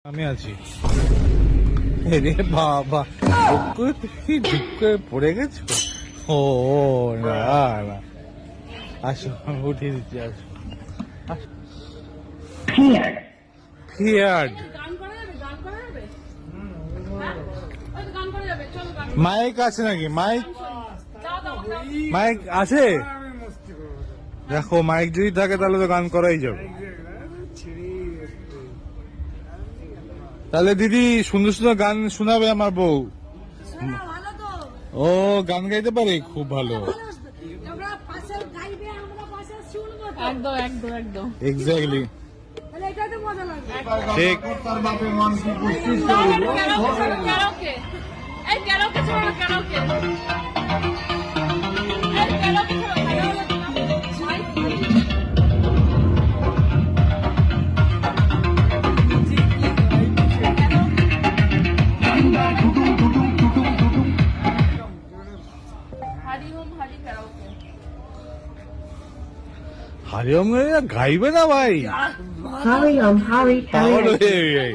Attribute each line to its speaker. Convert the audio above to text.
Speaker 1: আমি আছি। রে বাবা, পড়ে গেছো? ও না না, আসো আমি উঠিয়ে দিচ্ছি। আসো ফিয়ার্ড মাইক আছে নাকি? মাইক আছে? দেখো মাইক যদি থাকে তাহলে তো গান করাই যাবে। তাহলে দিদি সুন্দর সুন্দর গান শোনাবে আমার বউ। ও গান গাইতে পারে, খুব ভালো।
Speaker 2: একদম একদম একদম
Speaker 1: এক্স্যাক্টলি ঠিক। হারিওম গাইবে না ভাই,
Speaker 3: Hariom, Hari,
Speaker 1: পাগল
Speaker 3: Hari.
Speaker 1: হয়ে যায়।